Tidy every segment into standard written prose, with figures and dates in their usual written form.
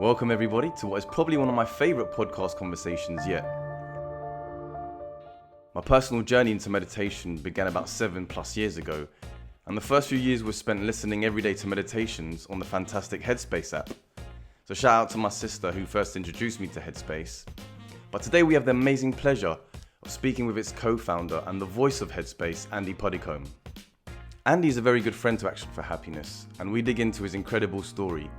Welcome everybody to what is probably one of my favourite podcast conversations yet. My personal journey into meditation began about 7+ years ago, and the first few years were spent listening every day to meditations on the fantastic Headspace app. So shout out to my sister who first introduced me to Headspace. But today we have the amazing pleasure of speaking with its co-founder and the voice of Headspace, Andy Puddicombe. Andy is a very good friend to Action for Happiness, and we dig into his incredible story,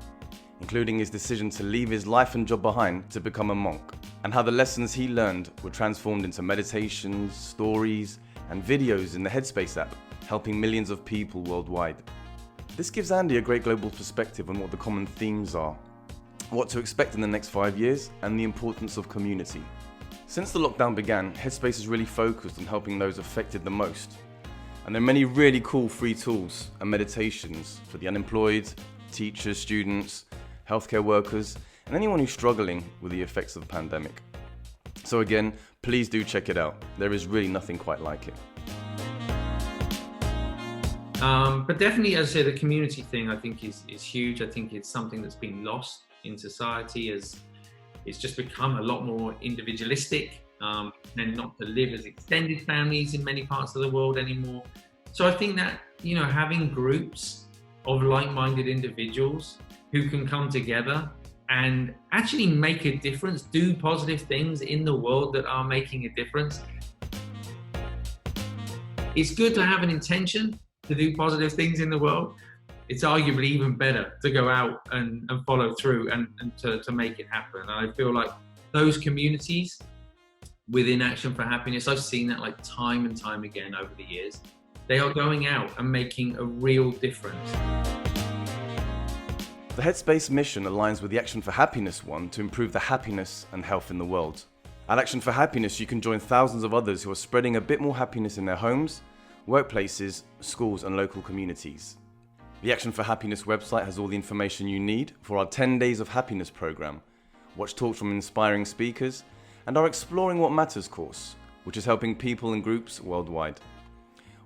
including his decision to leave his life and job behind to become a monk, and how the lessons he learned were transformed into meditations, stories, and videos in the Headspace app, helping millions of people worldwide. This gives Andy a great global perspective on what the common themes are, what to expect in the next 5 years, and the importance of community. Since the lockdown began, Headspace has really focused on helping those affected the most. And there are many really cool free tools and meditations for the unemployed, teachers, students, healthcare workers, and anyone who's struggling with the effects of the pandemic. So again, please do check it out. There is really nothing quite like it. But definitely, as I said, the community thing I think is huge. I think it's something that's been lost in society as it's just become a lot more individualistic and not to live as extended families in many parts of the world anymore. So I think that, having groups of like-minded individuals who can come together and actually make a difference, do positive things in the world that are making a difference. It's good to have an intention to do positive things in the world. It's arguably even better to go out and follow through and to make it happen. And I feel like those communities within Action for Happiness, I've seen that like time and time again over the years. They are going out and making a real difference. The Headspace mission aligns with the Action for Happiness one to improve the happiness and health in the world. At Action for Happiness, you can join thousands of others who are spreading a bit more happiness in their homes, workplaces, schools, and local communities. The Action for Happiness website has all the information you need for our 10 Days of Happiness program, watch talks from inspiring speakers, and our Exploring What Matters course, which is helping people and groups worldwide.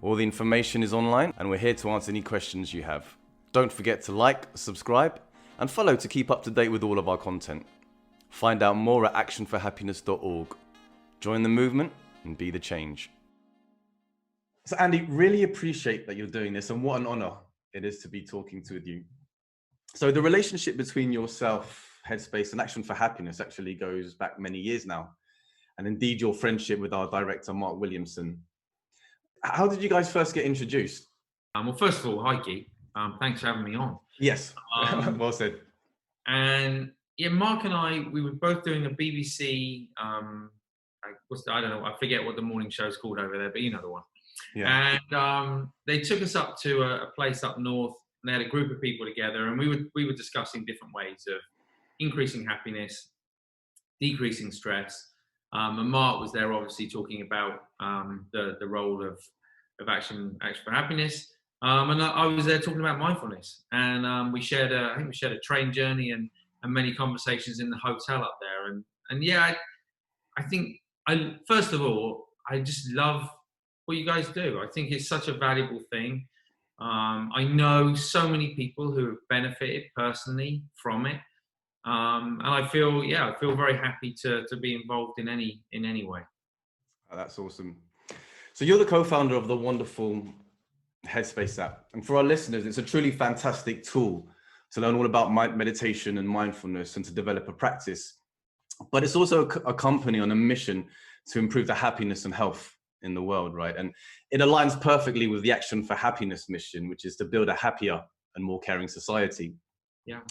All the information is online, and we're here to answer any questions you have. Don't forget to like, subscribe, and follow to keep up to date with all of our content. Find out more at actionforhappiness.org. Join the movement and be the change. So Andy, really appreciate that you're doing this, and what an honor it is to be talking to you. So the relationship between yourself, Headspace, and Action for Happiness actually goes back many years now. And indeed your friendship with our director, Mark Williamson. How did you guys first get introduced? Well, first of all, hi, Guy. Thanks for having me on. Yes, well said. And yeah, Mark and I, we were both doing a BBC, I don't know, I forget what the morning show's called over there, but you know the one. Yeah. And they took us up to a place up north, and they had a group of people together, and we were discussing different ways of increasing happiness, decreasing stress. And Mark was there obviously talking about the role of Action for Happiness. And I was there talking about mindfulness, and we shared a train journey and many conversations in the hotel up there. And yeah, I think first of all, I just love what you guys do. I think it's such a valuable thing. I know so many people who have benefited personally from it. And I feel very happy to be involved in any way. Oh, that's awesome. So you're the co-founder of the wonderful Headspace app. And for our listeners, it's a truly fantastic tool to learn all about meditation and mindfulness and to develop a practice. But it's also a company on a mission to improve the happiness and health in the world, right? And it aligns perfectly with the Action for Happiness mission, which is to build a happier and more caring society. Yeah.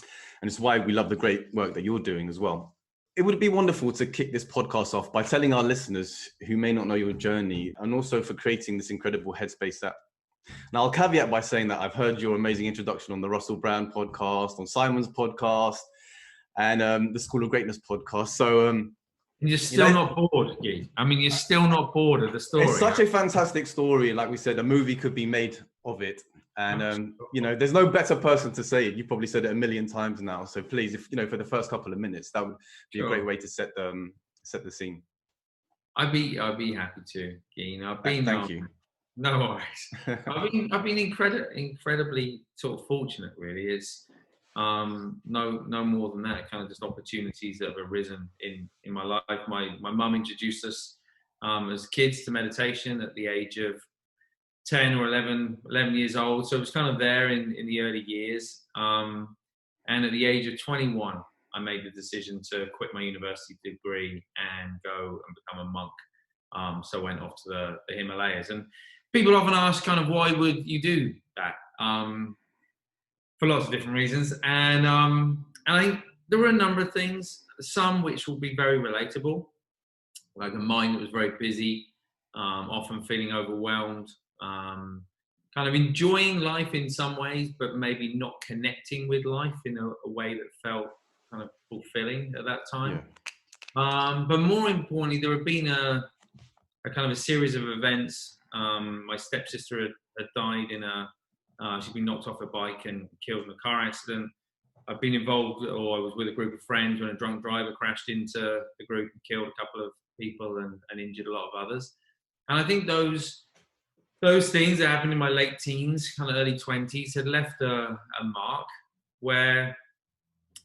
And it's why we love the great work that you're doing as well. It would be wonderful to kick this podcast off by telling our listeners who may not know your journey, and also for creating this incredible Headspace app. Now, I'll caveat by saying that I've heard your amazing introduction on the Russell Brand podcast, on Simon's podcast, and the School of Greatness podcast. So you're still not bored, Guy. I mean, you're still not bored of the story. It's such a fantastic story. Like we said, a movie could be made of it. And, there's no better person to say it. You probably said it a million times now. So please, if for the first couple of minutes, that would be a great way to set the scene. I'd be happy to. Thank you. No worries. I've been incredibly sort of fortunate, really. No more than that. Kind of just opportunities that have arisen in my life. My mum introduced us as kids to meditation at the age of 10 or 11 years old. So it was kind of there in the early years. And at the age of 21, I made the decision to quit my university degree and go and become a monk. So I went off to the Himalayas. And people often ask kind of, why would you do that? For lots of different reasons. And I think there were a number of things, some which will be very relatable, like a mind that was very busy, often feeling overwhelmed, kind of enjoying life in some ways, but maybe not connecting with life in a way that felt kind of fulfilling at that time. Yeah. But more importantly, there had been a kind of a series of events. My stepsister had died she'd been knocked off a bike and killed in a car accident. I've been involved, or I was with a group of friends when a drunk driver crashed into the group and killed a couple of people and injured a lot of others. And I think those things that happened in my late teens, kind of early 20s, had left a mark where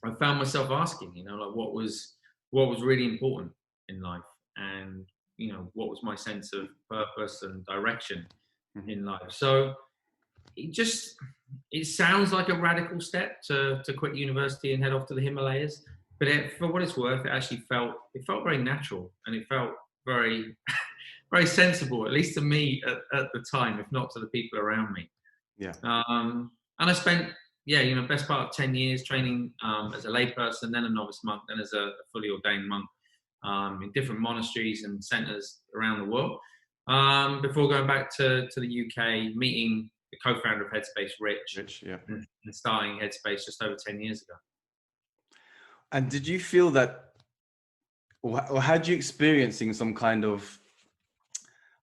I found myself asking, like what was really important in life, and what was my sense of purpose and direction in life. So it sounds like a radical step to quit university and head off to the Himalayas, but for what it's worth, it actually felt very natural, and it felt very very sensible, at least to me at the time, if not to the people around me. Yeah. And I spent best part of 10 years training as a layperson, then a novice monk, then as a fully ordained monk in different monasteries and centres around the world, before going back to the UK, meeting the co-founder of Headspace, Rich, yeah. and starting Headspace just over 10 years ago. And did you feel that, or had you experiencing some kind of,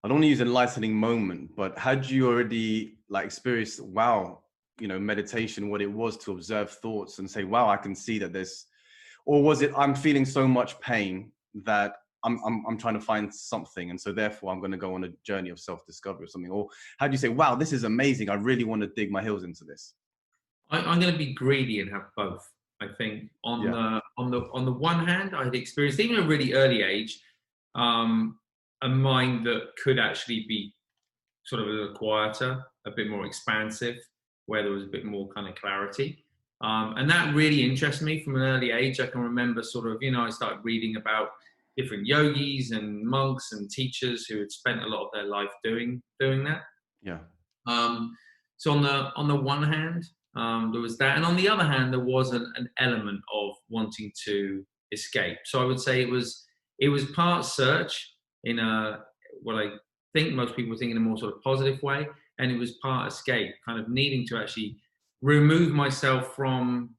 I don't want to use enlightening moment, but had you already experienced, wow, meditation, what it was to observe thoughts and say, wow, I can see that there's, or was it, I'm feeling so much pain that I'm trying to find something, and so therefore I'm going to go on a journey of self-discovery or something? Or how do you say, wow, this is amazing, I really want to dig my heels into this? I'm going to be greedy and have both. I think on the one hand, I had experienced, even at a really early age, a mind that could actually be sort of a little quieter, a bit more expansive, where there was a bit more kind of clarity. And that really interested me from an early age. I can remember sort of, I started reading about different yogis and monks and teachers who had spent a lot of their life doing that. Yeah. So on the one hand, there was that, and on the other hand, there was an element of wanting to escape. So I would say it was part search in what I think most people think in a more sort of positive way, and it was part escape, kind of needing to actually remove myself from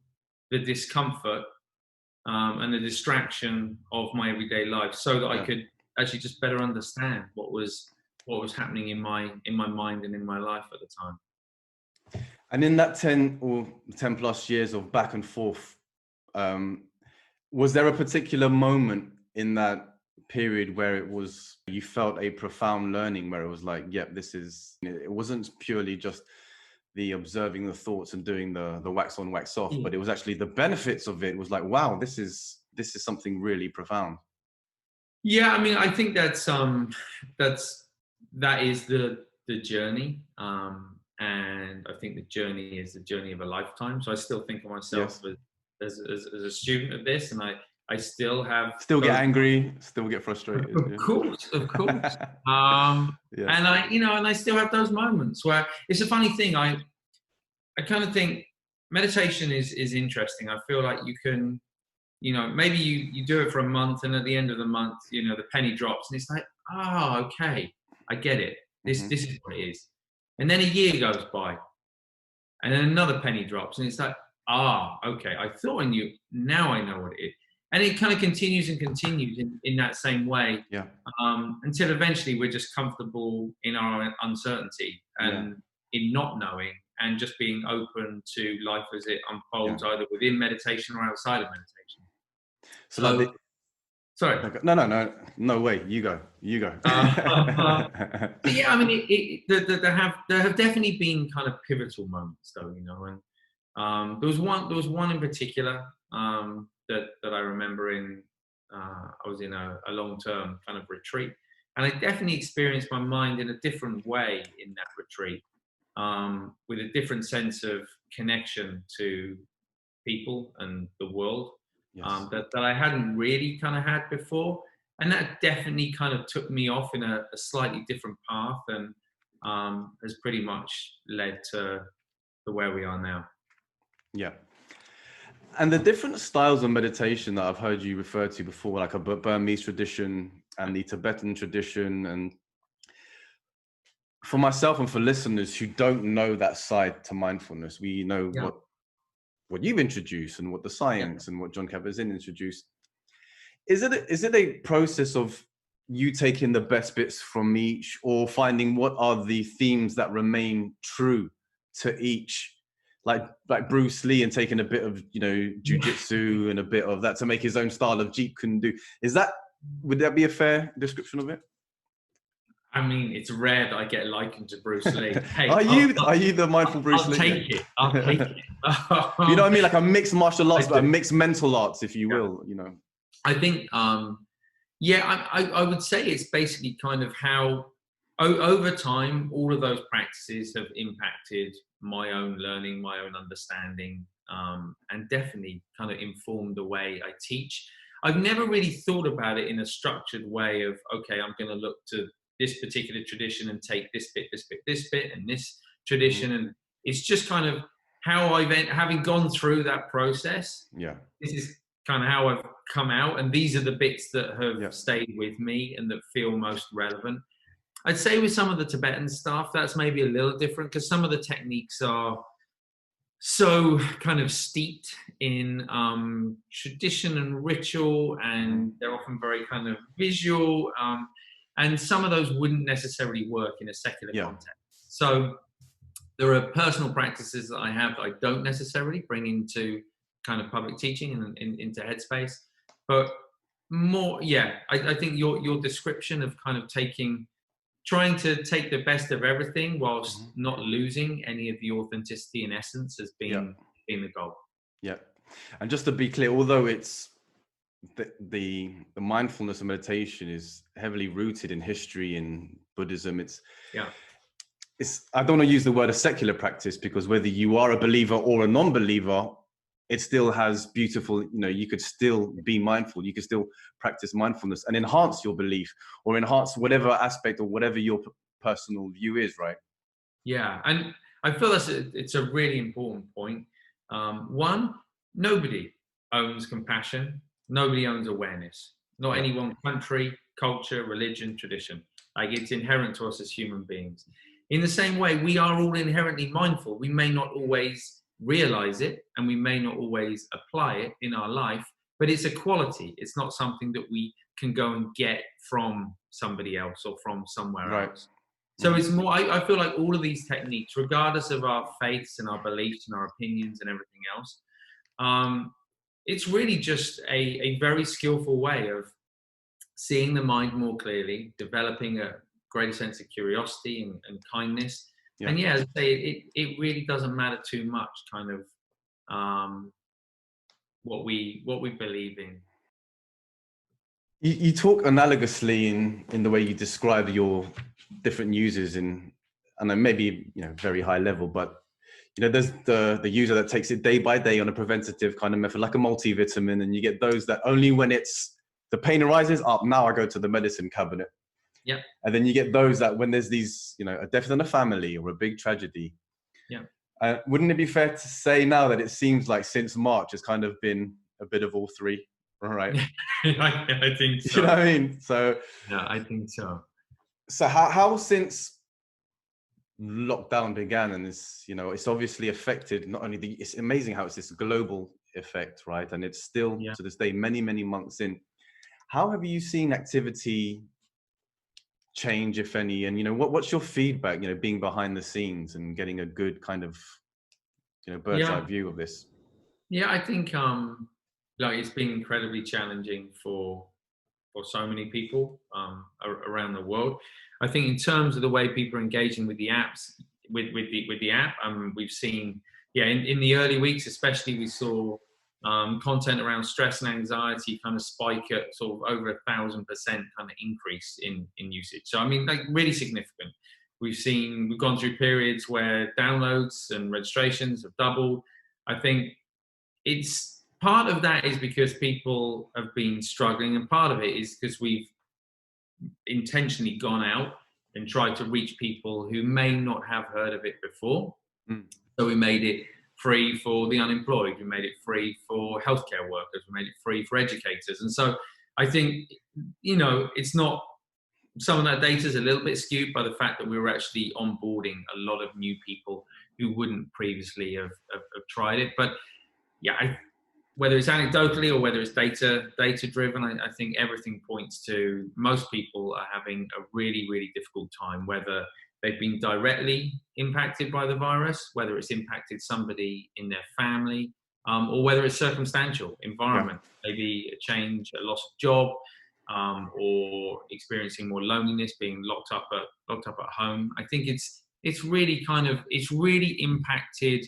the discomfort and the distraction of my everyday life, so that I could actually just better understand what was happening in my mind and in my life at the time. And in that 10 plus years of back and forth, was there a particular moment in that period where you felt a profound learning, where it was like, yep, it wasn't purely just the observing the thoughts and doing the wax on, wax off, but it was actually the benefits of it was like, wow, this is something really profound? Yeah, I mean, I think that is the journey, and I think the journey is the journey of a lifetime. So I still think of myself as a student of this, and I still get angry, still get frustrated. Of course. And I still have those moments where it's a funny thing. I kind of think meditation is interesting. I feel like you can, maybe you do it for a month, and at the end of the month, the penny drops, and it's like, okay, I get it. This is what it is. And then a year goes by, and then another penny drops, and it's like, okay, I thought I knew, now I know what it is. And it kind of continues and continues in that same way, until eventually we're just comfortable in our uncertainty and in not knowing, and just being open to life as it unfolds, either within meditation or outside of meditation. So sorry. No way. You go. Yeah, I mean, there have definitely been kind of pivotal moments, though, There was one in particular that I remember in. I was in a long-term kind of retreat, and I definitely experienced my mind in a different way in that retreat, with a different sense of connection to people and the world, Yes. that I hadn't really kind of had before. And that definitely kind of took me off in a slightly different path, and has pretty much led to where we are now. Yeah. And the different styles of meditation that I've heard you refer to before, like a Burmese tradition and the Tibetan tradition, and for myself and for listeners who don't know that side to mindfulness, we know Yeah. what you've introduced and what the Yeah. science and what John Kabat-Zinn introduced. Is it a process of you taking the best bits from each, or finding what are the themes that remain true to each? Like Bruce Lee and taking a bit of, jujitsu and a bit of that to make his own style of Jeet Kune Do. Would that be a fair description of it? I mean, it's rare that I get likened to Bruce Lee. Hey, Are you the mindful Bruce Lee? I'll take it. You know what I mean? Like a mixed martial arts, but a do. mixed mental arts, if you will, I think, I would say it's basically kind of how, over time, all of those practices have impacted my own learning, my own understanding, and definitely kind of informed the way I teach. I've never really thought about it in a structured way of, okay, I'm going to look to this particular tradition and take this bit, and this tradition. And it's just kind of how having gone through that process. Yeah. This is kind of how I've come out, and these are the bits that have stayed with me and that feel most relevant. I'd say with some of the Tibetan stuff, that's maybe a little different, because some of the techniques are so kind of steeped in tradition and ritual, and they're often very kind of visual, and some of those wouldn't necessarily work in a secular context. So there are personal practices that I have that I don't necessarily bring into kind of public teaching and into Headspace, but more, I think your description of kind of trying to take the best of everything whilst not losing any of the authenticity and essence has been the goal. Yeah. And just to be clear, although it's the mindfulness of meditation is heavily rooted in history in Buddhism, it's I don't want to use the word a secular practice, because whether you are a believer or a non-believer, it still has beautiful, you could still be mindful, you could still practice mindfulness and enhance your belief, or enhance whatever aspect or whatever your personal view is, right? Yeah, and I feel it's a really important point. One, nobody owns compassion, nobody owns awareness. Not any one country, culture, religion, tradition. Like, it's inherent to us as human beings. In the same way, we are all inherently mindful. We may not always realize it, and we may not always apply it in our life, but it's a quality. It's not something that we can go and get from somebody else or from somewhere else. So it's more, I feel like all of these techniques, regardless of our faiths and our beliefs and our opinions and everything else, it's really just a very skillful way of seeing the mind more clearly, developing a greater sense of curiosity and kindness. Yeah. And as I say, it really doesn't matter too much kind of what we believe in. You talk analogously in the way you describe your different users and then maybe very high level, but there's the user that takes it day by day on a preventative kind of method, like a multivitamin, and you get those that only when the pain arises up, now I go to the medicine cabinet. Yeah. And then you get those that when there's these, a death in a family or a big tragedy. Yeah. Wouldn't it be fair to say now that it seems like since March has kind of been a bit of all three? Right. I think so. You know what I mean? So yeah, I think so. So how since lockdown began, and it's obviously affected not only it's amazing how it's this global effect, right? And it's still to this day, many, many months in. How have you seen activity change, if any? And what's your feedback, being behind the scenes and getting a good kind of bird's eye view of this? Yeah, I think it's been incredibly challenging for so many people around the world. I think in terms of the way people are engaging with the apps, with the app, we've seen yeah, in the early weeks, especially, we saw content around stress and anxiety kind of spike at sort of over 1,000% kind of increase in usage. So, I mean, like really significant. We've gone through periods where downloads and registrations have doubled. I think it's part of that is because people have been struggling, and part of it is because we've intentionally gone out and tried to reach people who may not have heard of it before. So we made it free for the unemployed, we made it free for healthcare workers, we made it free for educators. And so I think, it's not, some of that data is a little bit skewed by the fact that we were actually onboarding a lot of new people who wouldn't previously have tried it. But yeah, whether it's anecdotally or whether it's data driven, I think everything points to most people are having a really, really difficult time, whether they've been directly impacted by the virus, whether it's impacted somebody in their family, or whether it's circumstantial environment, maybe a change, a loss of job, or experiencing more loneliness, being locked up at home. I think it's really impacted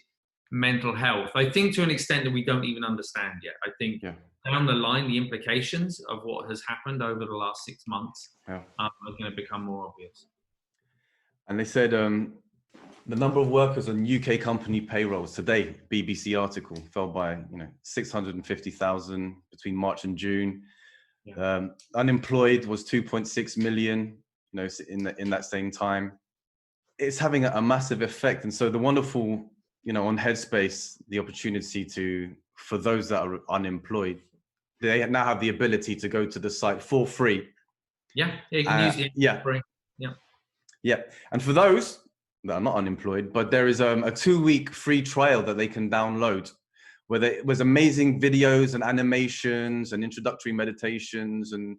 mental health. I think to an extent that we don't even understand yet. I think down the line, the implications of what has happened over the last 6 months are going to become more obvious. And they said the number of workers on UK company payrolls today, BBC article, fell by 650,000 between March and June. Unemployed was 2.6 million, in that same time. It's having a massive effect. And so the wonderful, on Headspace, the opportunity for those that are unemployed, they now have the ability to go to the site for free. Yeah, you can use it for free. Yeah. And for those that are not unemployed, but there is a 2-week free trial that they can download where there was amazing videos and animations and introductory meditations. And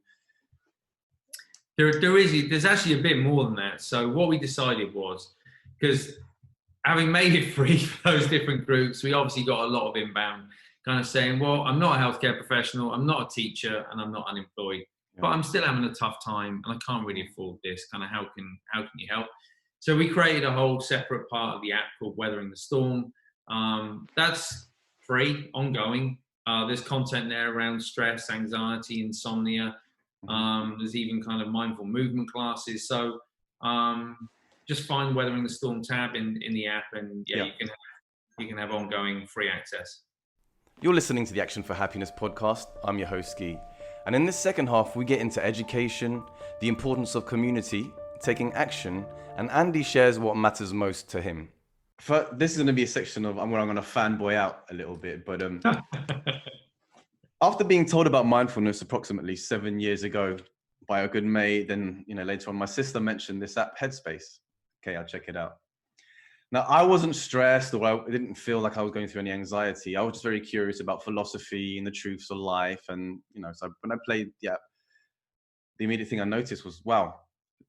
there's actually a bit more than that. So what we decided was, because having made it free for those different groups, we obviously got a lot of inbound kind of saying, well, I'm not a healthcare professional, I'm not a teacher, and I'm not unemployed, but I'm still having a tough time and I can't really afford this. Kind of how can you help? So we created a whole separate part of the app called Weathering the Storm. That's free, ongoing. There's content there around stress, anxiety, insomnia. There's even kind of mindful movement classes. So just find Weathering the Storm tab in the app, and you can have ongoing free access. You're listening to the Action for Happiness podcast. I'm your host, Guy. And in this second half, we get into education, the importance of community, taking action, and Andy shares what matters most to him. This is going to be a section of where I'm going to fanboy out a little bit, but after being told about mindfulness approximately 7 years ago by a good mate, then later on my sister mentioned this app Headspace. Okay, I'll check it out. Now, I wasn't stressed, or I didn't feel like I was going through any anxiety. I was just very curious about philosophy and the truths of life. And, so when I played the app, the immediate thing I noticed was, wow,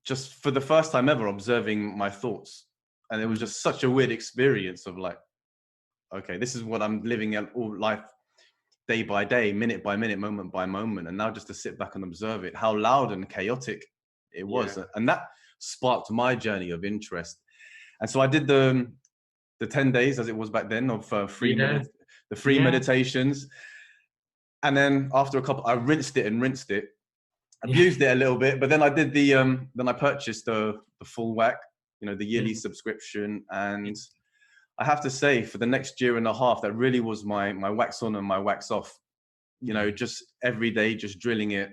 just for the first time ever, observing my thoughts. And it was just such a weird experience of like, okay, this is what I'm living in all life, day by day, minute by minute, moment by moment. And now just to sit back and observe it, how loud and chaotic it was. And that sparked my journey of interest. And so I did the 10 days, as it was back then, of free meditations. And then after a couple, I rinsed it, abused it a little bit. But then I did then I purchased the full whack, the yearly subscription. And I have to say, for the next year and a half, that really was my wax on and my wax off, just every day, just drilling it.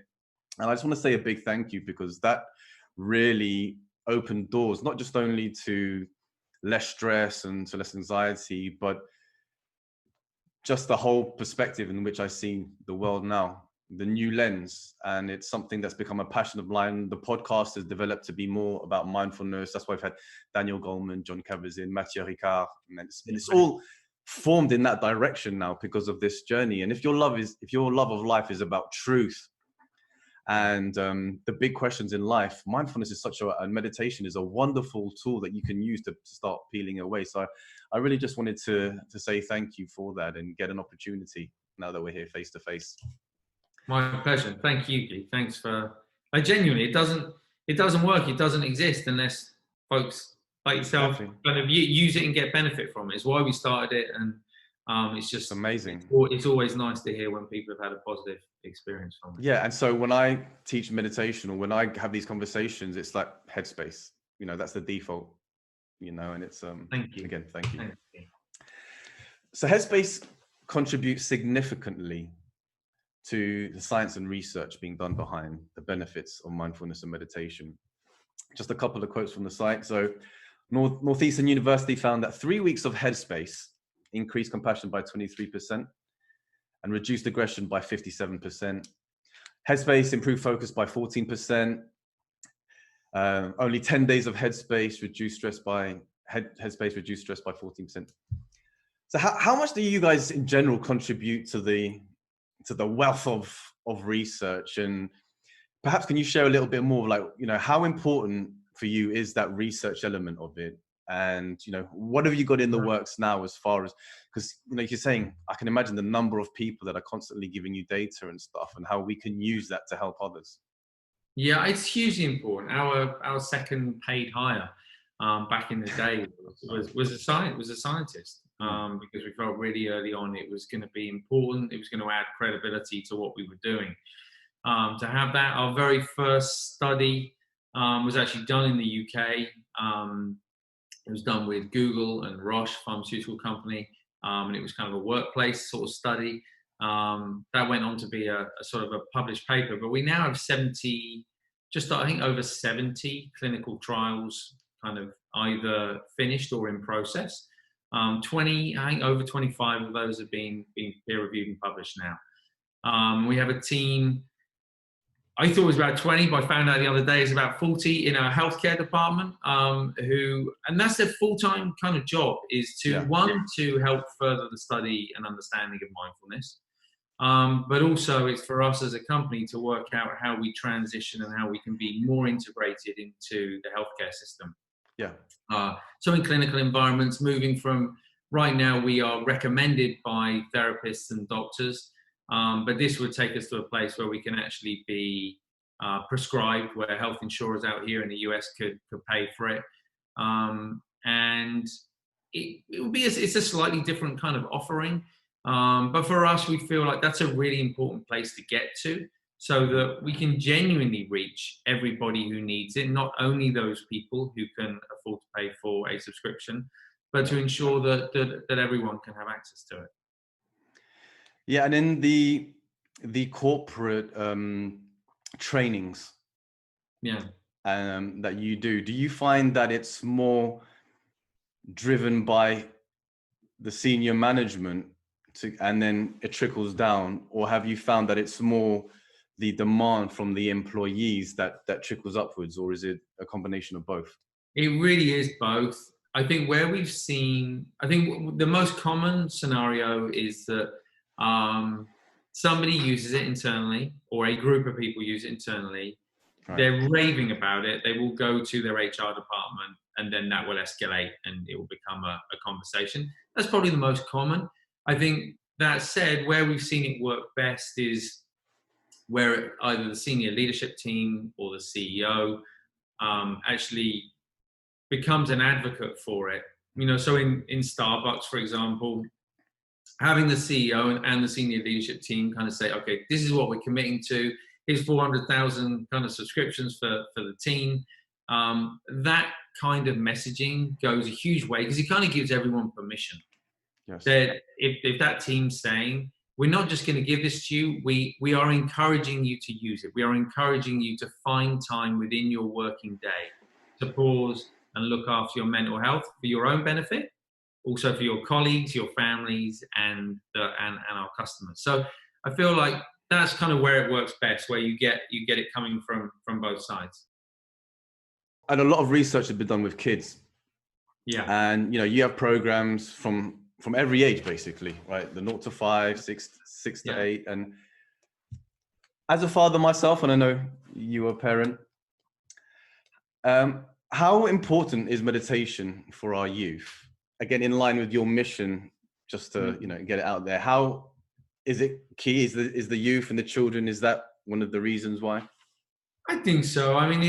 And I just want to say a big thank you, because that really opened doors, not just only to less stress and to less anxiety, but just the whole perspective in which I see the world now, the new lens. And it's something that's become a passion of mine. The podcast has developed to be more about mindfulness. That's why I've had Daniel Goleman, John Kabat-Zinn, Mathieu Ricard, and it's all formed in that direction now because of this journey. And if your love of life is about truth and the big questions in life, mindfulness is and meditation is a wonderful tool that you can use to start peeling away. So I really just wanted to say thank you for that and get an opportunity now that we're here face to face. My pleasure. Thank you, Guy. Thanks for. Genuinely, it doesn't work. It doesn't exist unless folks like yourself, Exactly. kind of use it and get benefit from it. It's why we started it, and it's It's just amazing. it's always nice to hear when people have had a positive experience from it. Yeah, and so when I teach meditation or when I have these conversations, it's like Headspace. That's the default. And it's Thank you. again, thank you. Thank you. So Headspace contributes significantly to the science and research being done behind the benefits of mindfulness and meditation. Just a couple of quotes from the site. So Northeastern University found that 3 weeks of Headspace increased compassion by 23% and reduced aggression by 57%. Headspace improved focus by 14%. Only 10 days of Headspace reduced stress by 14%. So how much do you guys in general contribute to the wealth of research? And perhaps can you share a little bit more of, like, how important for you is that research element of it? And what have you got in the works now, as far as, because you're saying, I can imagine the number of people that are constantly giving you data and stuff, and how we can use that to help others. Yeah, it's hugely important. Our second paid hire back in the day was a scientist, because we felt really early on it was going to be important. It was going to add credibility to what we were doing. To have that, our very first study was actually done in the UK. It was done with Google and Roche pharmaceutical company, and it was kind of a workplace sort of study. That went on to be a sort of a published paper, but we now have 70, I think over 70 clinical trials kind of either finished or in process. 20, I think over 25 of those have been peer reviewed and published now. We have a team, I thought it was about 20, but I found out the other day it's about 40 in our healthcare department, and that's their full-time kind of job, is to, one, to help further the study and understanding of mindfulness. But also it's for us as a company to work out how we transition and how we can be more integrated into the healthcare system. Yeah. So in clinical environments, moving from, right now we are recommended by therapists and doctors, but this would take us to a place where we can actually be prescribed, where health insurers out here in the US could pay for it. And it would be, it's a slightly different kind of offering. But for us, we feel like that's a really important place to get to, so that we can genuinely reach everybody who needs it, not only those people who can afford to pay for a subscription, but to ensure that everyone can have access to it. Yeah, and in the corporate trainings that you do you find that it's more driven by the senior management and then it trickles down, or have you found that it's more the demand from the employees that trickles upwards, or is it a combination of both? It really is both. I think where we've seen, I think the most common scenario is that somebody uses it internally, or a group of people use it internally. Right. They're raving about it. They will go to their HR department, and then that will escalate and it will become a conversation. That's probably the most common. I think, that said, where we've seen it work best is where either the senior leadership team or the CEO actually becomes an advocate for it. So in Starbucks, for example, having the CEO and the senior leadership team kind of say, okay, this is what we're committing to. Here's 400,000 kind of subscriptions for the team. That kind of messaging goes a huge way, because it kind of gives everyone permission. Yes. That if that team's saying, we're not just going to give this to you, we are encouraging you to use it. We are encouraging you to find time within your working day to pause and look after your mental health for your own benefit, also for your colleagues, your families, and our customers. So I feel like that's kind of where it works best, where you get it coming from both sides. And a lot of research has been done with kids. Yeah. And you have programs from every age, basically, right? The 0 to 5, 6 to 8. And as a father myself, and I know you are a parent, how important is meditation for our youth? Again, in line with your mission, just to get it out there. How is it key? Is the youth and the children, is that one of the reasons why? I think so. I mean,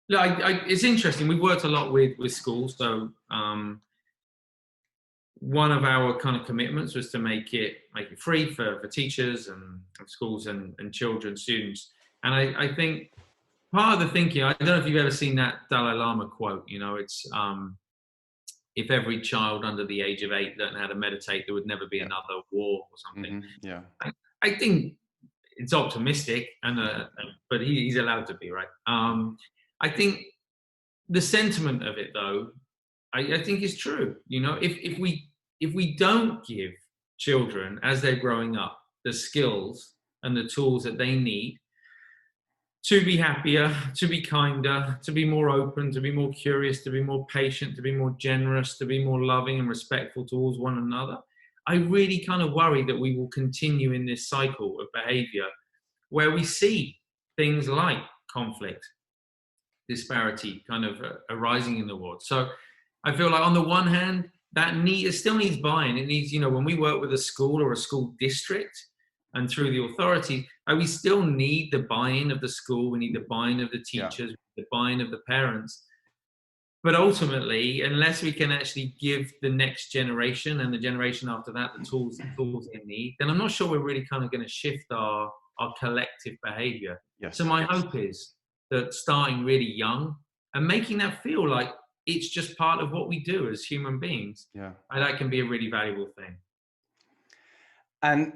Look, it's interesting. We've worked a lot with schools. So one of our kind of commitments was to make it free for teachers and schools and children, students. And I think part of the thinking, I don't know if you've ever seen that Dalai Lama quote, it's if every child under the age of 8 learned how to meditate, there would never be another war or something. Mm-hmm. Yeah. I think it's optimistic, but he's allowed to be, right? I think the sentiment of it, though, I think is true. If we don't give children as they're growing up the skills and the tools that they need to be happier, to be kinder, to be more open, to be more curious, to be more patient, to be more generous, to be more loving and respectful towards one another, I really kind of worry that we will continue in this cycle of behavior where we see things like conflict, disparity kind of arising in the world. So I feel like on the one hand, it still needs buy-in. It needs, when we work with a school or a school district and through the authority, we still need the buy-in of the school. We need the buy-in of the teachers, the buy-in of the parents. But ultimately, unless we can actually give the next generation and the generation after that the tools they need, then I'm not sure we're really kind of going to shift our collective behavior. Yes. So my hope is that starting really young and making that feel like it's just part of what we do as human beings, that can be a really valuable thing. And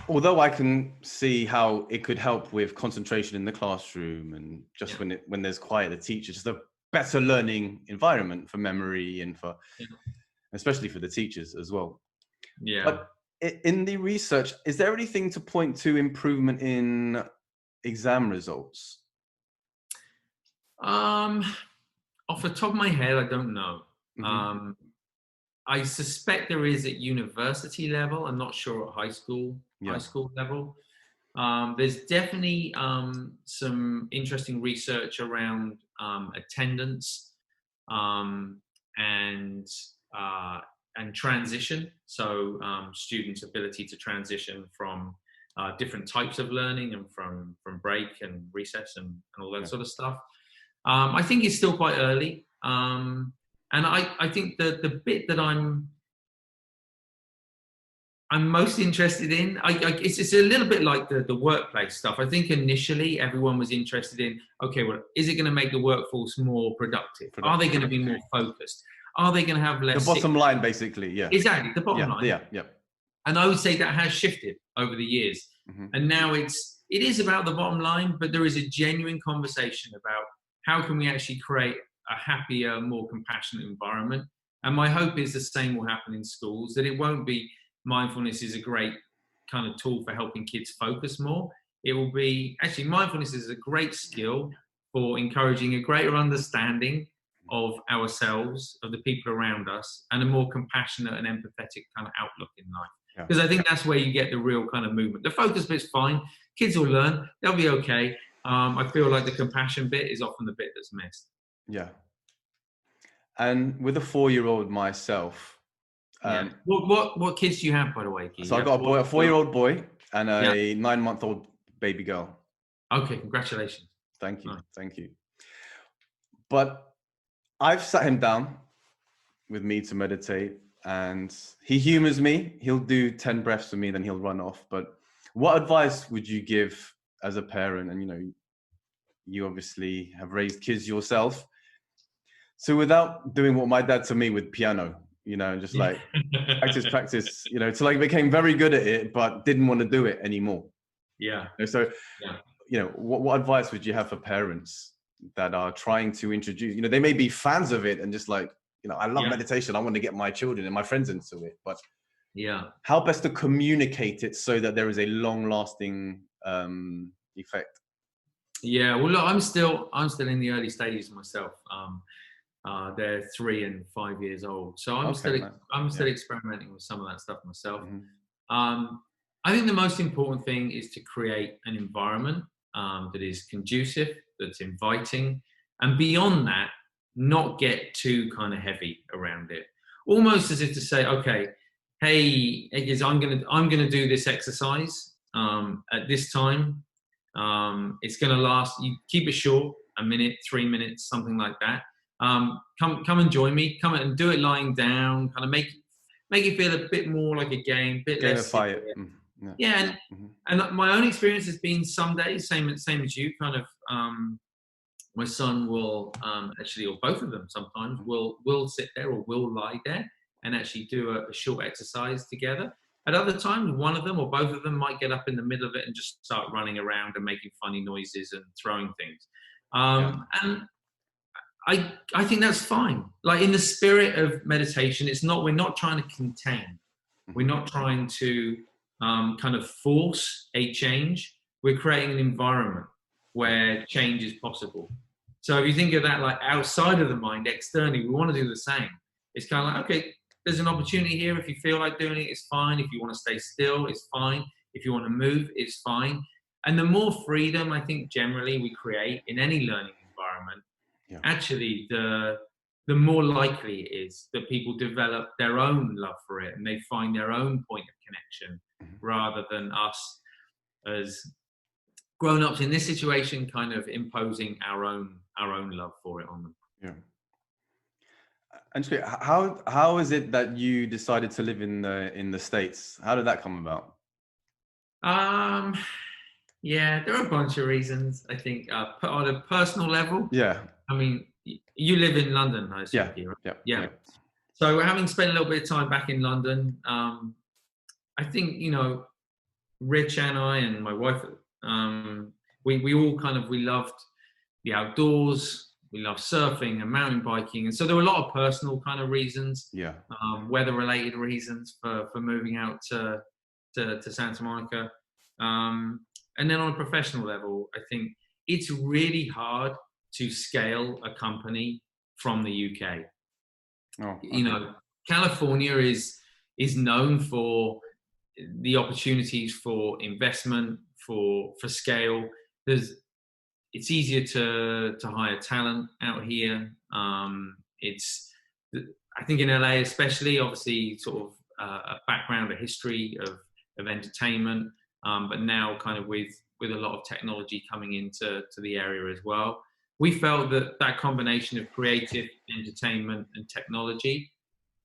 although I can see how it could help with concentration in the classroom and just when there's quiet, the teacher, just a better learning environment for memory and for, especially for the teachers as well. Yeah. But in the research, is there anything to point to improvement in exam results? Off the top of my head, I don't know. Mm-hmm. I suspect there is at university level. I'm not sure at high school level. There's definitely some interesting research around attendance and transition. So students' ability to transition from different types of learning and from break and recess and all that sort of stuff. I think it's still quite early. And I think the bit that I'm most interested in, it's a little bit like the workplace stuff. I think initially everyone was interested in, okay, well, is it going to make the workforce more productive? Are they going to be more focused? Are they going to have less? The bottom line, basically, yeah. Exactly, the bottom line. Yeah. And I would say that has shifted over the years. Mm-hmm. And now it is about the bottom line, but there is a genuine conversation about how can we actually create a happier, more compassionate environment. And my hope is the same will happen in schools, that it won't be mindfulness is a great kind of tool for helping kids focus more. It will be, actually, mindfulness is a great skill for encouraging a greater understanding of ourselves, of the people around us, and a more compassionate and empathetic kind of outlook in life. Because I think that's where you get the real kind of movement. The focus bit's fine. Kids will learn. They'll be okay. I feel like the compassion bit is often the bit that's missed. Yeah. And with a 4-year-old myself, what kids do you have, by the way, Guy? So I got a 4-year-old boy and a 9-month-old baby girl. Okay, congratulations. Thank you. But I've sat him down with me to meditate, and he humors me. He'll do 10 breaths with me, then he'll run off. But what advice would you give as a parent? And you obviously have raised kids yourself. So without doing what my dad to me with piano, just like practice, till I became very good at it, but didn't want to do it anymore. Yeah. So, what advice would you have for parents that are trying to introduce, they may be fans of it and just like, I love meditation. I want to get my children and my friends into it, but how best to communicate it so that there is a long lasting effect? Yeah. Well, look, I'm still in the early stages myself. They're 3 and 5 years old, so I'm still experimenting with some of that stuff myself. Mm-hmm. I think the most important thing is to create an environment that is conducive, that's inviting, and beyond that, not get too kind of heavy around it. Almost as if to say, okay, hey, I'm gonna do this exercise at this time. It's gonna last. You keep it short. a minute, 3 minutes, something like that. Come and join me. Come and do it lying down. Kind of make it feel a bit more like a game, a bit less Gamify it. serious. Yeah. Yeah, and my own experience has been some days, same as you, kind of. My son will actually, or both of them sometimes, will sit there or will lie there and actually do a short exercise together. At other times, one of them or both of them might get up in the middle of it and just start running around and making funny noises and throwing things. And I think that's fine. Like, in the spirit of meditation, we're not trying to contain. We're not trying to kind of force a change. We're creating an environment where change is possible. So if you think of that, like, outside of the mind, externally, we want to do the same. It's kind of like, okay, there's an opportunity here. If you feel like doing it, it's fine. If you want to stay still, it's fine. If you want to move, it's fine. And the more freedom, I think, generally we create in any learning environment, actually, the more likely it is that people develop their own love for it and they find their own point of connection, rather than us as grown-ups in this situation kind of imposing our own love for it on them. Yeah. And how is it that you decided to live in the States? How did that come about? Yeah, there are a bunch of reasons. I think on a personal level. Yeah. I mean, you live in London, I assume. Yeah. Yeah. So having spent a little bit of time back in London, I think, Rich and I and my wife, we all we loved the outdoors. We loved surfing and mountain biking, and so there were a lot of personal kind of reasons, weather-related reasons for moving out to Santa Monica. And then on a professional level, I think it's really hard to scale a company from the UK. Oh, okay. California is known for the opportunities for investment, for scale. It's easier to hire talent out here. I think in LA especially, obviously, sort of a background, a history of entertainment, but now kind of with a lot of technology coming into the area as well. We felt that combination of creative entertainment and technology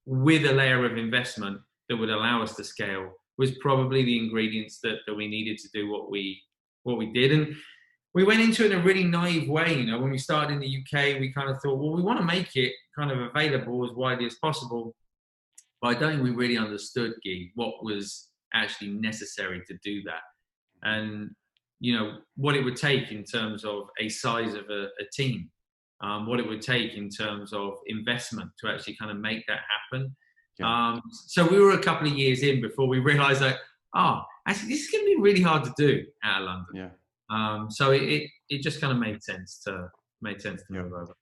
with a layer of investment that would allow us to scale was probably the ingredients that we needed to do what we did. And we went into it in a really naive way. When we started in the UK, we kind of thought, well, we want to make it kind of available as widely as possible. But I don't think we really understood, Guy, what was actually necessary to do that. And, what it would take in terms of a size of a team, what it would take in terms of investment to actually kind of make that happen. Yeah. So we were a couple of years in before we realized that, actually, this is going to be really hard to do out of London. Yeah. So it just kind of made sense to move over.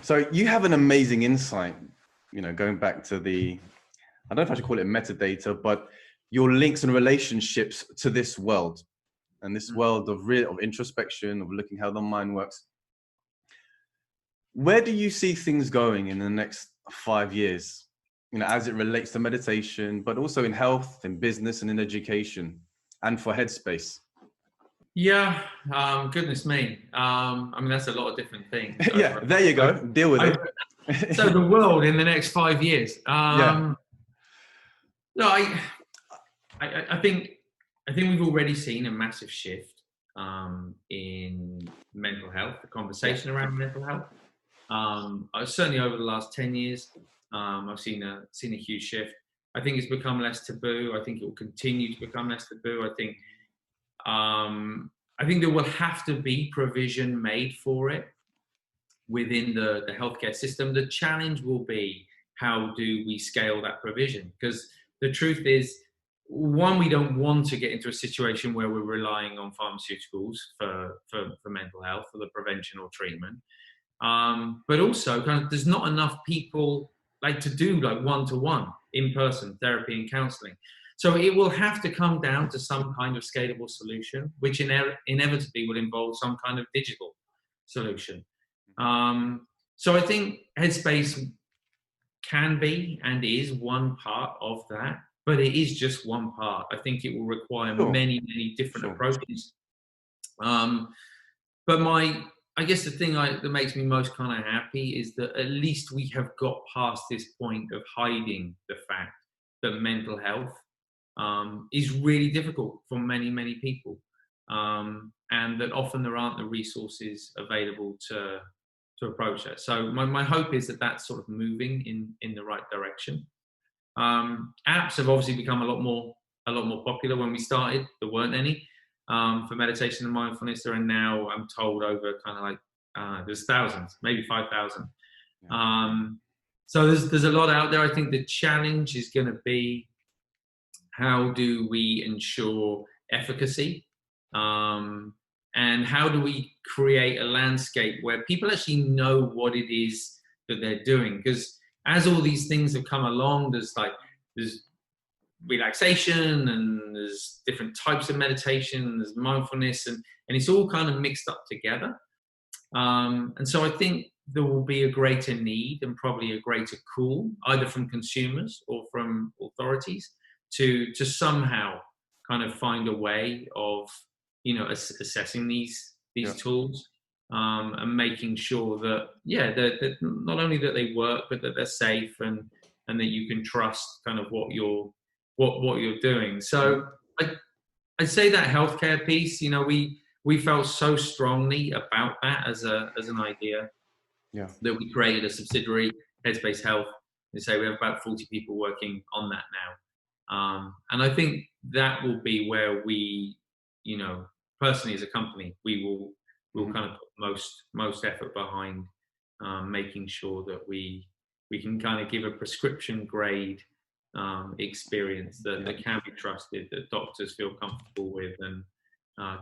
So you have an amazing insight, going back to I don't know if I should call it metadata, but your links and relationships to this world and this world of introspection, of looking how the mind works. Where do you see things going in the next 5 years, as it relates to meditation, but also in health, in business, and in education, and for Headspace? Yeah, goodness me. That's a lot of different things. Yeah, there you go. Deal with it. So the world in the next 5 years. No, I think we've already seen a massive shift in mental health, the conversation around mental health. Certainly over the last 10 years, I've seen a huge shift. I think it's become less taboo. I think it will continue to become less taboo. I think there will have to be provision made for it within the healthcare system. The challenge will be, how do we scale that provision? Because the truth is, one, we don't want to get into a situation where we're relying on pharmaceuticals for mental health, for the prevention or treatment. But also, there's not enough people to do one-to-one in-person therapy and counseling. So it will have to come down to some kind of scalable solution, which inevitably will involve some kind of digital solution. So I think Headspace can be and is one part of that, but it is just one part. I think it will require many, many different approaches. But I guess the thing that makes me most kind of happy is that at least we have got past this point of hiding the fact that mental health is really difficult for many, many people. And that often there aren't the resources available to approach it. So my hope is that that's sort of moving in the right direction. Apps have obviously become a lot more popular. When we started, there weren't any for meditation and mindfulness. There are now, I'm told, over kind of like there's thousands, maybe 5,000. So there's a lot out there. I think the challenge is going to be, how do we ensure efficacy? And how do we create a landscape where people actually know what it is that they're doing? Because as all these things have come along, there's relaxation, and there's different types of meditation, there's mindfulness, and it's all kind of mixed up together. And so I think there will be a greater need and probably a greater call, either from consumers or from authorities, to somehow kind of find a way of, assessing these tools, and making sure that, that not only that they work, but that they're safe, and that you can trust kind of what you're doing. So I'd say that healthcare piece, we felt so strongly about that as an idea, that we created a subsidiary, Headspace Health. We say we have about 40 people working on that now. And I think that will be where we, personally as a company, we'll kind of put most effort behind making sure that we can kind of give a prescription grade experience that can be trusted, that doctors feel comfortable with, and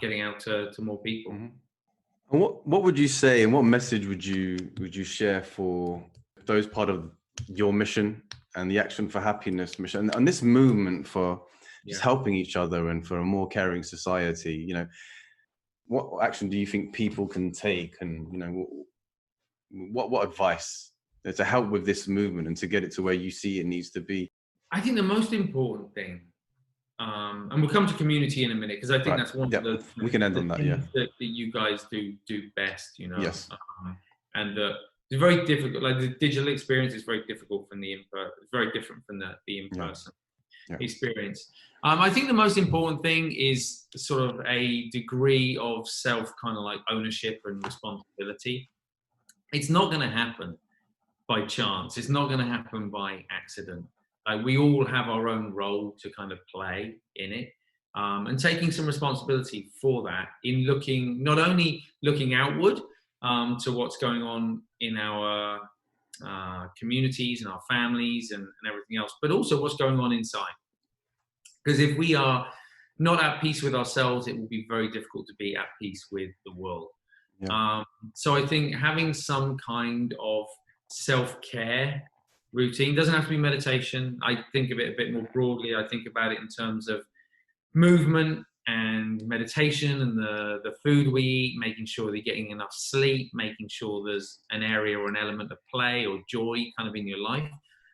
getting out to more people. And what would you say, and what message would you share for those part of your mission and the Action for Happiness mission, and this movement for just helping each other and for a more caring society? What action do you think people can take, and what advice to help with this movement and to get it to where you see it needs to be? I think the most important thing, and we'll come to community in a minute, because I think that's one of the we can end on that. That you guys do best, Yes. And it's very difficult. Like, the digital experience is very difficult from the in-person. It's very different from the in-person experience. I think the most important thing is sort of a degree of self kind of like ownership and responsibility. It's not going to happen by chance. It's not going to happen by accident. We all have our own role to kind of play in it, and taking some responsibility for that, in not only looking outward to what's going on in our communities and our families and everything else, but also what's going on inside. Because if we are not at peace with ourselves, it will be very difficult to be at peace with the world. So I think having some kind of self-care routine doesn't have to be meditation. I think of it a bit more broadly. I think about it in terms of movement and meditation, and the food we eat, making sure they're getting enough sleep, making sure there's an area or an element of play or joy kind of in your life.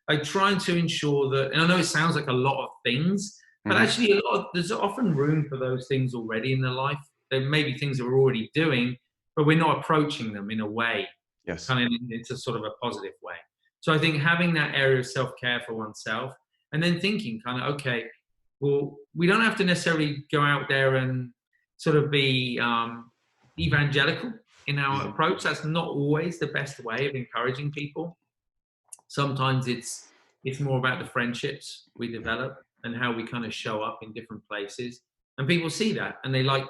Like, trying to ensure that, and I know it sounds like a lot of things, but actually there's often room for those things already in their life. There may be things that we're already doing, but we're not approaching them in a way, kind of it's a sort of a positive way. So I think having that area of self-care for oneself, and then thinking kind of, okay, well, we don't have to necessarily go out there and sort of be evangelical in our approach. That's not always the best way of encouraging people. Sometimes it's more about the friendships we develop and how we kind of show up in different places. And people see that, and they like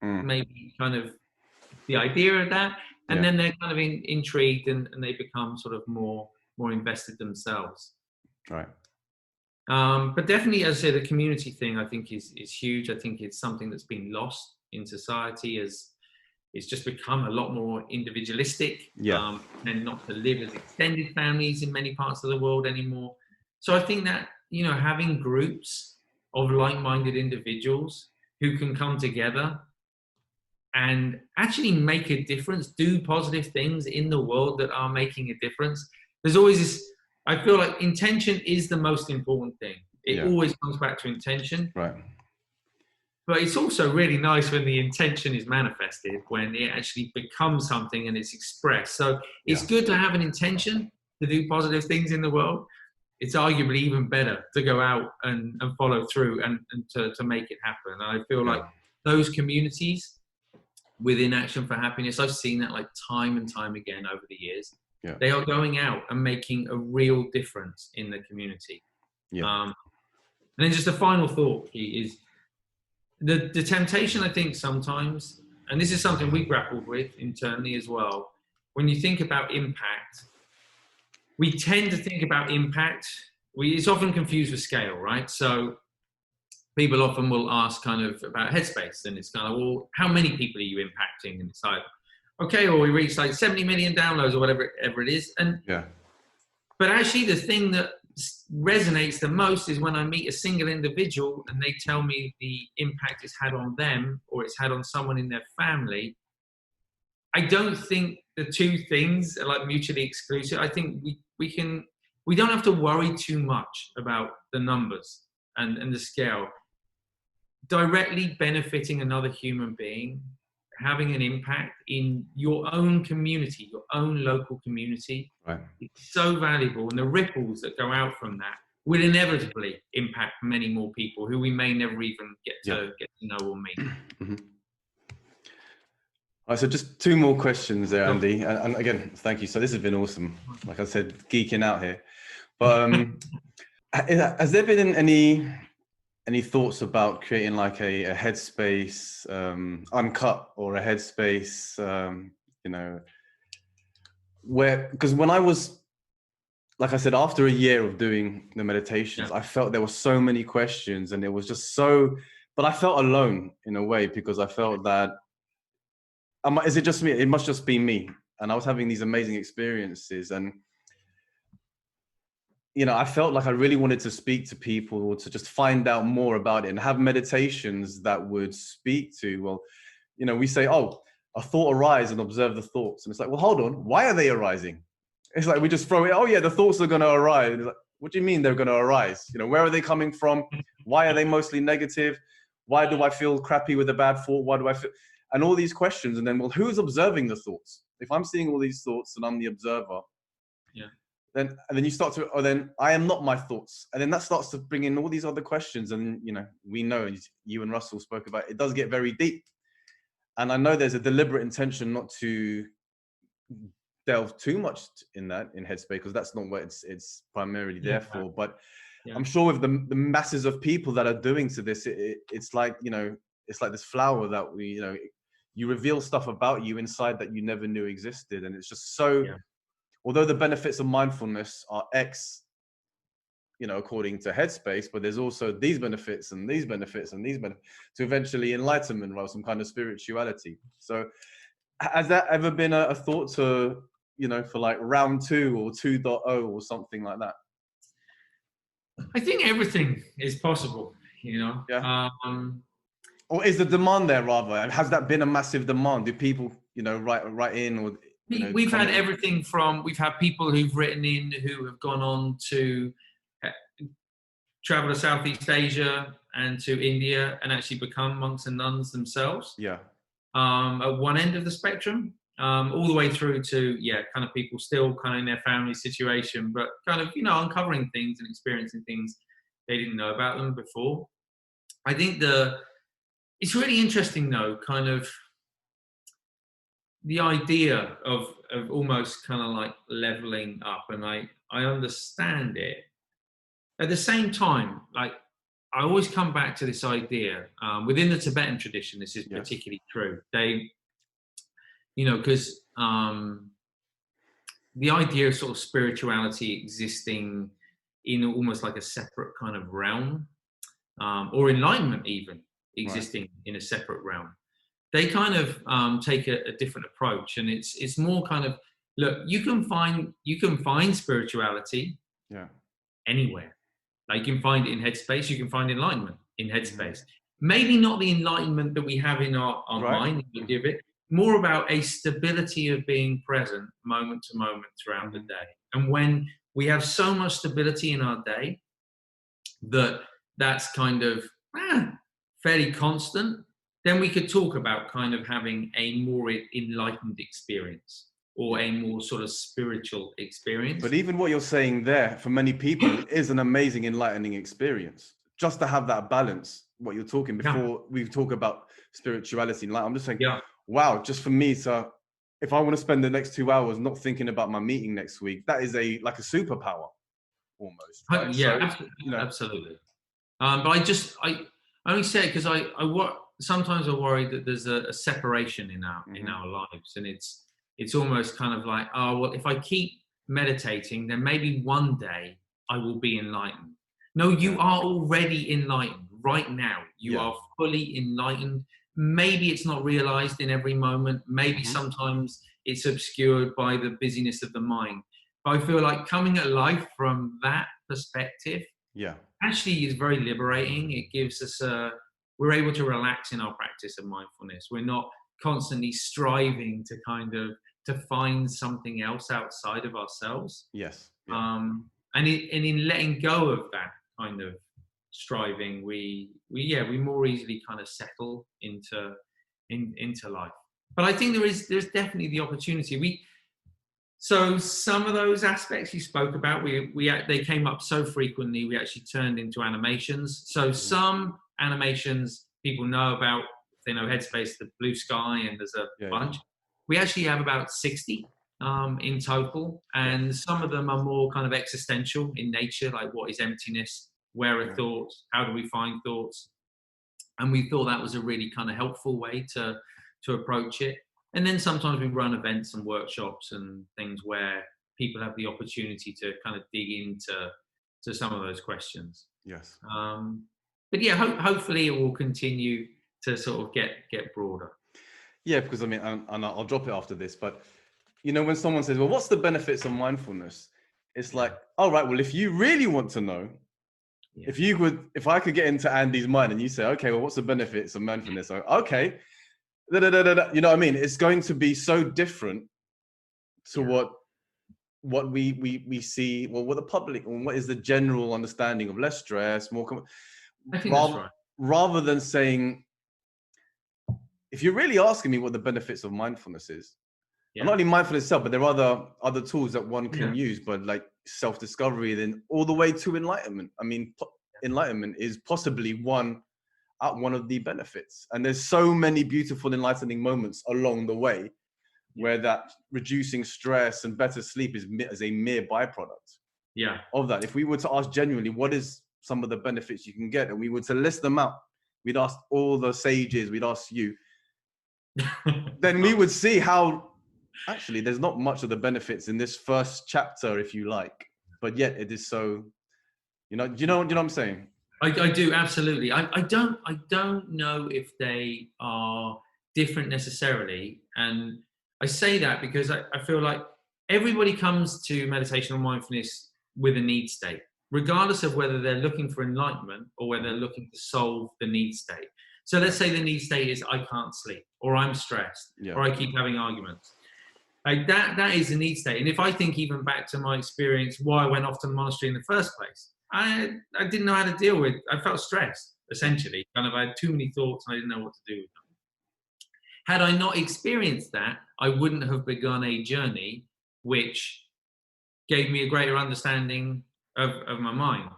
maybe kind of the idea of that. And then they're kind of intrigued, and they become sort of more invested themselves. Right. But definitely, as I say, the community thing, I think is huge. I think it's something that's been lost in society, as it's just become a lot more individualistic, and not to live as extended families in many parts of the world anymore. So I think that, having groups of like-minded individuals who can come together and actually make a difference, do positive things in the world that are making a difference. There's always this, I feel like intention is the most important thing. It always comes back to intention. Right. But it's also really nice when the intention is manifested, when it actually becomes something and it's expressed. So it's good to have an intention to do positive things in the world. It's arguably even better to go out and follow through and to make it happen. And I feel like those communities within Action for Happiness, I've seen that like time and time again over the years. Yeah. They are going out and making a real difference in the community. Yeah. And then just a final thought is the temptation, I think sometimes, and this is something we grappled with internally as well, when you think about impact, we tend to think about impact. It's often confused with scale, right? So people often will ask kind of about Headspace, and it's kind of, well, how many people are you impacting? And it's like, okay, well, we reached like 70 million downloads or whatever it is. And but actually the thing that resonates the most is when I meet a single individual and they tell me the impact it's had on them or it's had on someone in their family. I don't think the two things are like mutually exclusive. I think we don't have to worry too much about the numbers and the scale. Directly benefiting another human being, having an impact in your own community, your own local community, it's so valuable. And the ripples that go out from that will inevitably impact many more people who we may never even get to know or meet. Mm-hmm. All right, so just two more questions there, Andy. And again, thank you. So this has been awesome. Like I said, geeking out here. But has there been any thoughts about creating like a Headspace uncut or a Headspace, because when I was, like I said, after a year of doing the meditations, I felt there were so many questions and it was just but I felt alone in a way because I felt that, is it just me? It must just be me. And I was having these amazing experiences and, I felt like I really wanted to speak to people to just find out more about it and have meditations that would speak to, well, we say, oh, a thought arise and observe the thoughts. And it's like, well, hold on, why are they arising? It's like, we just throw it, oh yeah, the thoughts are going to arise. It's like, what do you mean they're going to arise? Where are they coming from? Why are they mostly negative? Why do I feel crappy with a bad thought? Why do I feel, and all these questions. And then, well, who's observing the thoughts? If I'm seeing all these thoughts and I'm the observer, and then you start to, then I am not my thoughts. And then that starts to bring in all these other questions. And, we know, you and Russell spoke about, it does get very deep. And I know there's a deliberate intention not to delve too much in Headspace, because that's not what it's primarily there for. But I'm sure with the masses of people that are doing to this, it's like, it's like this flower that you reveal stuff about you inside that you never knew existed. And it's just so... Although the benefits of mindfulness are X, according to Headspace, but there's also these benefits and these benefits and these benefits to eventually enlightenment or some kind of spirituality. So has that ever been a thought to, for like round 2 or 2.0 or something like that? I think everything is possible, Yeah. Or is the demand there rather? Has that been a massive demand? Do people, write in or... We've had everything from, we've had people who've written in who have gone on to travel to Southeast Asia and to India and actually become monks and nuns themselves. Yeah. At one end of the spectrum, all the way through to, kind of people still kind of in their family situation, but kind of, uncovering things and experiencing things they didn't know about them before. I think it's really interesting though, kind of, the idea of almost kind of like leveling up, and I understand it. At the same time, like I always come back to this idea within the Tibetan tradition. This is particularly true. They, because the idea of sort of spirituality existing in almost like a separate kind of realm, or enlightenment even existing in a separate realm. They kind of take a different approach, and it's more kind of, look, you can find spirituality anywhere. Like you can find it in Headspace, you can find enlightenment in Headspace. Maybe not the enlightenment that we have in our mind, we give it, more about a stability of being present moment to moment throughout the day. And when we have so much stability in our day, that's kind of fairly constant, then we could talk about kind of having a more enlightened experience or a more sort of spiritual experience. But even what you're saying there, for many people, is an amazing, enlightening experience. Just to have that balance, what you're talking before we talk about spirituality. Like, I'm just saying, wow, just for me, so if I want to spend the next 2 hours not thinking about my meeting next week, that is like a superpower almost. Right? Yeah, So, absolutely. But I only say it because sometimes I worry that there's a separation in our lives, and it's almost kind of like, oh well, if I keep meditating, then maybe one day I will be enlightened. No, you are already enlightened right now. You are fully enlightened. Maybe it's not realized in every moment. Maybe sometimes it's obscured by the busyness of the mind. But I feel like coming at life from that perspective actually is very liberating. It gives us we're able to relax in our practice of mindfulness. We're not constantly striving to to find something else outside of ourselves. Yes. And in letting go of that kind of striving, we more easily kind of settle into life. But I think there's definitely the opportunity. So some of those aspects you spoke about, they came up so frequently, we actually turned into animations. So some animations people know about, they know Headspace, the blue sky, and there's a bunch. We actually have about 60 in total, and some of them are more kind of existential in nature, like what is emptiness, where are thoughts, how do we find thoughts? And we thought that was a really kind of helpful way to approach it. And then sometimes we run events and workshops and things where people have the opportunity to kind of dig into some of those questions. Yes. But yeah, hopefully it will continue to sort of get broader. Yeah, because I mean, and I'll drop it after this, but when someone says, well, what's the benefits of mindfulness? It's like, all right, well, if you really want to know, if I could get into Andy's mind and you say, okay, well, what's the benefits of mindfulness? Okay. You know what I mean? It's going to be so different to what we see, well, what the public, or what is the general understanding of less stress, more. I think that's right. Rather than saying, if you're really asking me what the benefits of mindfulness is, and not only mindfulness itself, but there are other tools that one can use, but like self-discovery, then all the way to enlightenment. I mean, enlightenment is possibly one of the benefits, and there's so many beautiful enlightening moments along the way where that reducing stress and better sleep is a mere byproduct of that. If we were to ask genuinely what is some of the benefits you can get, and we were to list them out, we'd ask all the sages, we'd ask you, then we would see how actually there's not much of the benefits in this first chapter, if you like, but yet it is so, do you know what I'm saying? I do, absolutely. I don't know if they are different necessarily. And I say that because I feel like everybody comes to meditation or mindfulness with a need state, regardless of whether they're looking for enlightenment or whether they're looking to solve the need state. So let's say the need state is I can't sleep, or I'm stressed, or I keep having arguments. Like that is a need state. And if I think even back to my experience, why I went off to the monastery in the first place, I didn't know how to deal with. I felt stressed, essentially. Kind of, I had too many thoughts and I didn't know what to do with them. Had I not experienced that, I wouldn't have begun a journey which gave me a greater understanding of my mind,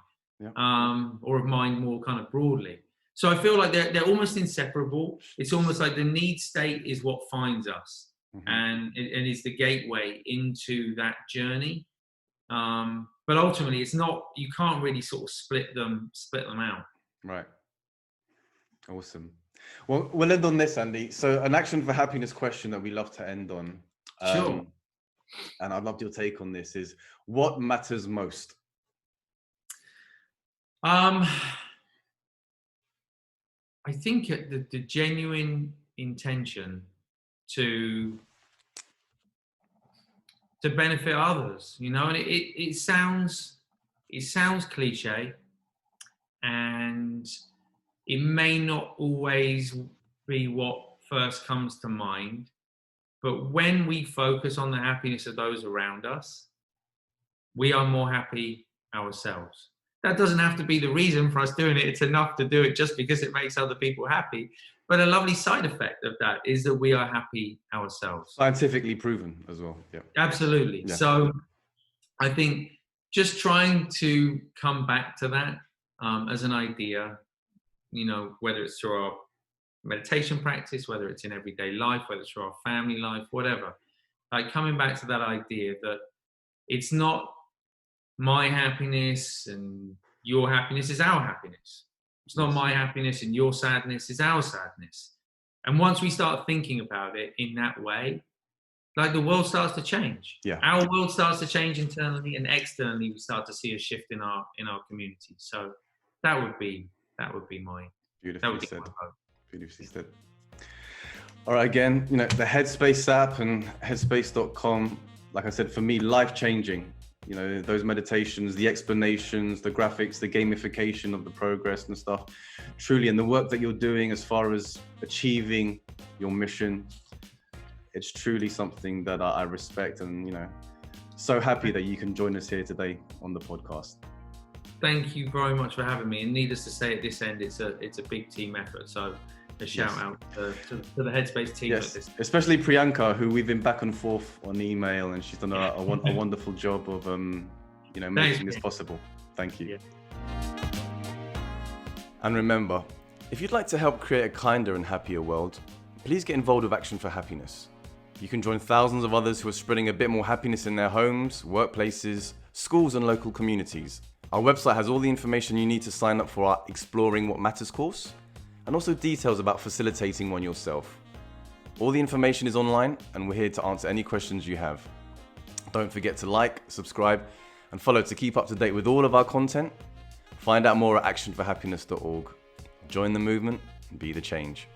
or of mind more kind of broadly. So I feel like they're almost inseparable. It's almost like the need state is what finds us, and is the gateway into that journey. But ultimately, it's not. You can't really sort of split them out. Right. Awesome. Well, we'll end on this, Andy. So, an action for happiness question that we love to end on. Sure. And I'd love your take on this. Is what matters most? I think the genuine intention to benefit others, and it sounds cliche, and it may not always be what first comes to mind, but when we focus on the happiness of those around us, we are more happy ourselves. That doesn't have to be the reason for us doing it. It's enough to do it just because it makes other people happy. But a lovely side effect of that is that we are happy ourselves. Scientifically proven as well. Yeah. Absolutely. Yeah. So I think just trying to come back to that as an idea, whether it's through our meditation practice, whether it's in everyday life, whether it's through our family life, whatever, like coming back to that idea that it's not my happiness and your happiness, is our happiness. It's not my happiness and your sadness, is our sadness. And once we start thinking about it in that way, like the world starts to change. Yeah. Our world starts to change internally, and externally we start to see a shift in our community. So that would be my beautifully said. Beautifully said. All right, again, the Headspace app and headspace.com, like I said, for me, life-changing. Those meditations, the explanations, the graphics, the gamification of the progress and stuff, truly, and the work that you're doing as far as achieving your mission, it's truly something that I respect, and so happy that you can join us here today on the podcast. Thank you very much for having me, and needless to say, at this end, it's a big team effort. So a shout out to the Headspace team. Yes, especially Priyanka, who we've been back and forth on email, and she's done a wonderful job of making this possible. Thank you. Yeah. And remember, if you'd like to help create a kinder and happier world, please get involved with Action for Happiness. You can join thousands of others who are spreading a bit more happiness in their homes, workplaces, schools, and local communities. Our website has all the information you need to sign up for our Exploring What Matters course, and also details about facilitating one yourself. All the information is online, and we're here to answer any questions you have. Don't forget to like, subscribe, and follow to keep up to date with all of our content. Find out more at actionforhappiness.org. Join the movement and be the change.